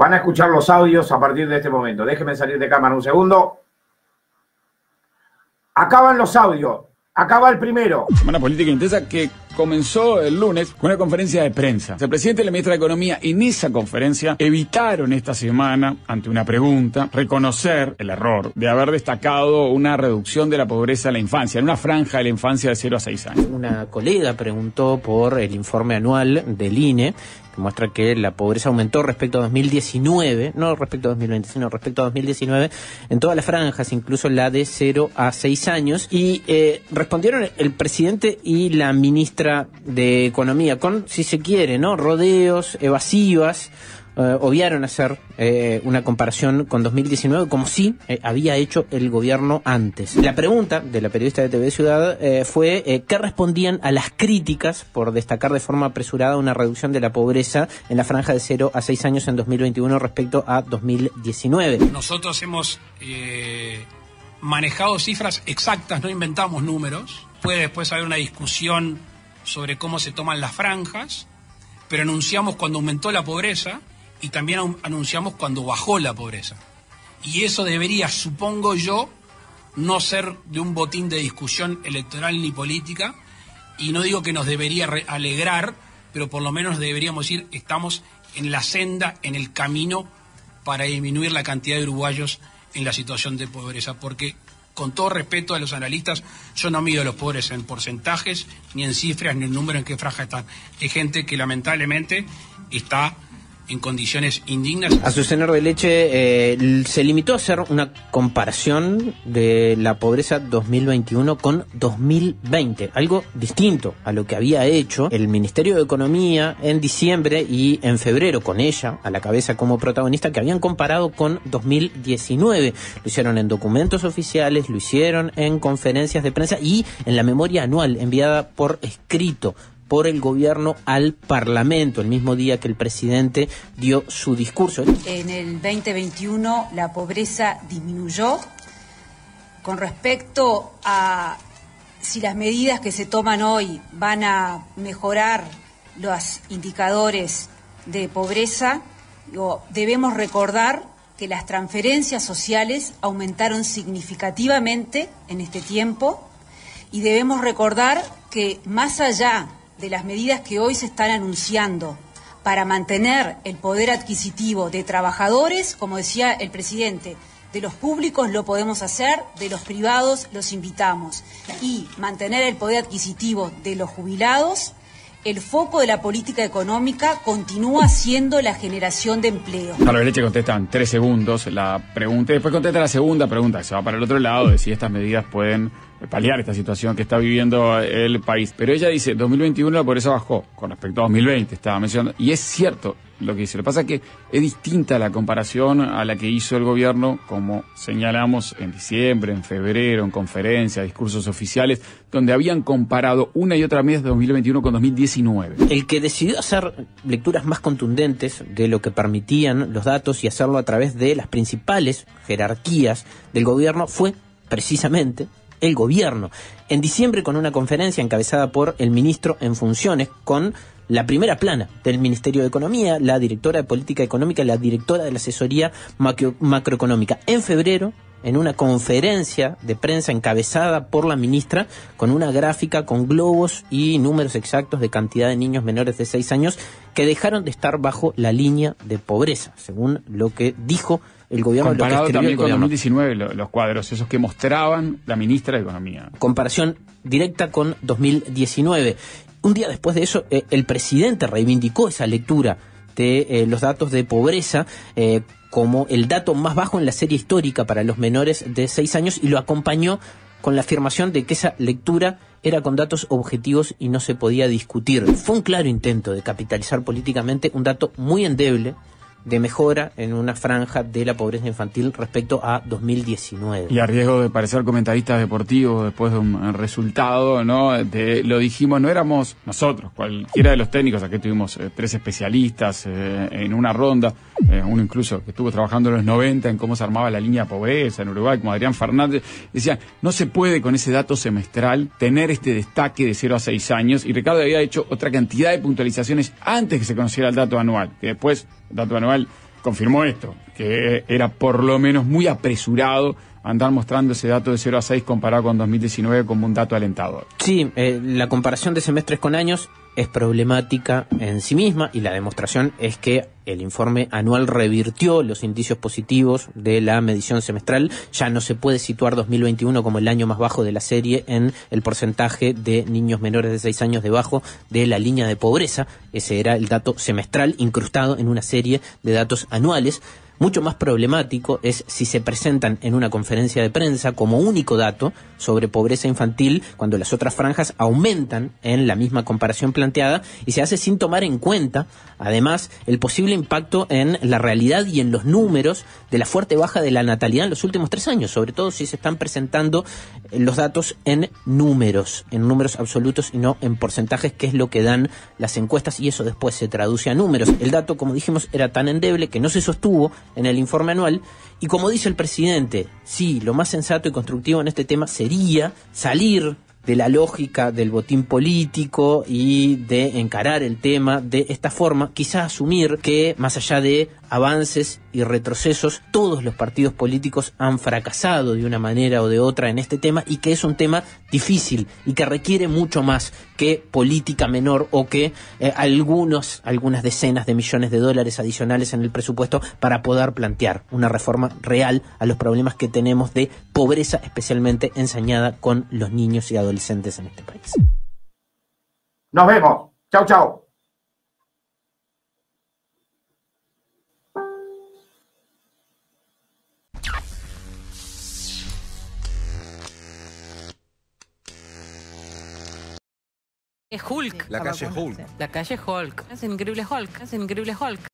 Van a escuchar los audios a partir de este momento. Déjenme salir de cámara un segundo. Acaban los audios. Acaba el primero. Semana política intensa que comenzó el lunes con una conferencia de prensa. El presidente y la ministra de Economía en esa conferencia evitaron esta semana, ante una pregunta, reconocer el error de haber destacado una reducción de la pobreza en la infancia, en una franja de la infancia de 0 a 6 años. Una colega preguntó por el informe anual del INE, que muestra que la pobreza aumentó respecto a 2019, no respecto a 2020, sino respecto a 2019, en todas las franjas, incluso la de 0 a 6 años, y respondieron el presidente y la ministra de Economía, con, si se quiere, ¿no?, rodeos, evasivas. Obviaron hacer una comparación con 2019 como si había hecho el gobierno antes. La pregunta de la periodista de TV Ciudad fue ¿qué respondían a las críticas por destacar de forma apresurada una reducción de la pobreza en la franja de 0 a 6 años en 2021 respecto a 2019? Nosotros hemos manejado cifras exactas, no inventamos números. Puede después haber una discusión sobre cómo se toman las franjas, pero anunciamos cuando aumentó la pobreza y también anunciamos cuando bajó la pobreza. Y eso debería, supongo yo, no ser de un botín de discusión electoral ni política, y no digo que nos debería alegrar, pero por lo menos deberíamos decir estamos en la senda, en el camino para disminuir la cantidad de uruguayos en la situación de pobreza, porque con todo respeto a los analistas, yo no mido a los pobres en porcentajes, ni en cifras, ni en número en qué franja están. Es gente que lamentablemente está en condiciones indignas. Azucena Arbeleche se limitó a hacer una comparación de la pobreza 2021 con 2020, algo distinto a lo que había hecho el Ministerio de Economía en diciembre y en febrero, con ella a la cabeza como protagonista, que habían comparado con 2019. Lo hicieron en documentos oficiales, lo hicieron en conferencias de prensa y en la memoria anual enviada por escrito por el gobierno al Parlamento, el mismo día que el presidente dio su discurso. En el 2021 la pobreza disminuyó. Con respecto a si las medidas que se toman hoy van a mejorar los indicadores de pobreza, debemos recordar que las transferencias sociales aumentaron significativamente en este tiempo y debemos recordar que más allá de las medidas que hoy se están anunciando para mantener el poder adquisitivo de trabajadores, como decía el presidente, de los públicos lo podemos hacer, de los privados los invitamos, y mantener el poder adquisitivo de los jubilados, el foco de la política económica continúa siendo la generación de empleo. Arbeleche contesta en 3 segundos la pregunta y después contesta la segunda pregunta, que se va para el otro lado, de si estas medidas pueden paliar esta situación que está viviendo el país. Pero ella dice, 2021 la pobreza bajó con respecto a 2020, estaba mencionando, y es cierto lo que dice. Lo que pasa es que es distinta la comparación a la que hizo el gobierno, como señalamos en diciembre, en febrero, en conferencias, discursos oficiales, donde habían comparado una y otra vez 2021 con 2019. El que decidió hacer lecturas más contundentes de lo que permitían los datos y hacerlo a través de las principales jerarquías del gobierno fue precisamente el gobierno. En diciembre, con una conferencia encabezada por el ministro en funciones, con la primera plana del Ministerio de Economía, la directora de Política Económica, la directora de la Asesoría Macroeconómica. En febrero, en una conferencia de prensa encabezada por la ministra, con una gráfica con globos y números exactos de cantidad de niños menores de 6 años que dejaron de estar bajo la línea de pobreza, según lo que dijo el gobierno. Comparado lo que también el con gobierno. 2019, los cuadros, esos que mostraban la ministra de Economía. Comparación directa con 2019. Un día después de eso, el presidente reivindicó esa lectura de los datos de pobreza como el dato más bajo en la serie histórica para los menores de 6 años y lo acompañó con la afirmación de que esa lectura era con datos objetivos y no se podía discutir. Fue un claro intento de capitalizar políticamente un dato muy endeble de mejora en una franja de la pobreza infantil respecto a 2019. Y a riesgo de parecer comentaristas deportivos después de un resultado, ¿no? Lo dijimos, no éramos nosotros, cualquiera de los técnicos, aquí tuvimos 3 especialistas en una ronda, uno incluso que estuvo trabajando en los 90 en cómo se armaba la línea de pobreza en Uruguay, como Adrián Fernández, decían, no se puede con ese dato semestral tener este destaque de 0 a 6 años, y Ricardo había hecho otra cantidad de puntualizaciones antes que se conociera el dato anual, que después el dato anual confirmó esto, que era por lo menos muy apresurado andar mostrando ese dato de 0 a 6 comparado con 2019 como un dato alentador. Sí, la comparación de semestres con años es problemática en sí misma y la demostración es que el informe anual revirtió los indicios positivos de la medición semestral. Ya no se puede situar 2021 como el año más bajo de la serie en el porcentaje de niños menores de 6 años debajo de la línea de pobreza. Ese era el dato semestral incrustado en una serie de datos anuales. Mucho más problemático es si se presentan en una conferencia de prensa como único dato sobre pobreza infantil cuando las otras franjas aumentan en la misma comparación planteada y se hace sin tomar en cuenta, además, el posible impacto en la realidad y en los números de la fuerte baja de la natalidad en los últimos 3 años, sobre todo si se están presentando los datos en números absolutos y no en porcentajes, que es lo que dan las encuestas, y eso después se traduce a números. El dato, como dijimos, era tan endeble que no se sostuvo en el informe anual, y como dice el presidente, sí, lo más sensato y constructivo en este tema sería salir de la lógica del botín político y de encarar el tema de esta forma, quizá asumir que más allá de avances y retrocesos, todos los partidos políticos han fracasado de una manera o de otra en este tema, y que es un tema difícil y que requiere mucho más que política menor o que algunas decenas de millones de dólares adicionales en el presupuesto para poder plantear una reforma real a los problemas que tenemos de pobreza, especialmente ensañada con los niños y adolescentes en este país. Nos vemos. Chau, chau. Hulk. La calle Hulk. La calle Hulk. Es increíble Hulk. Es increíble Hulk.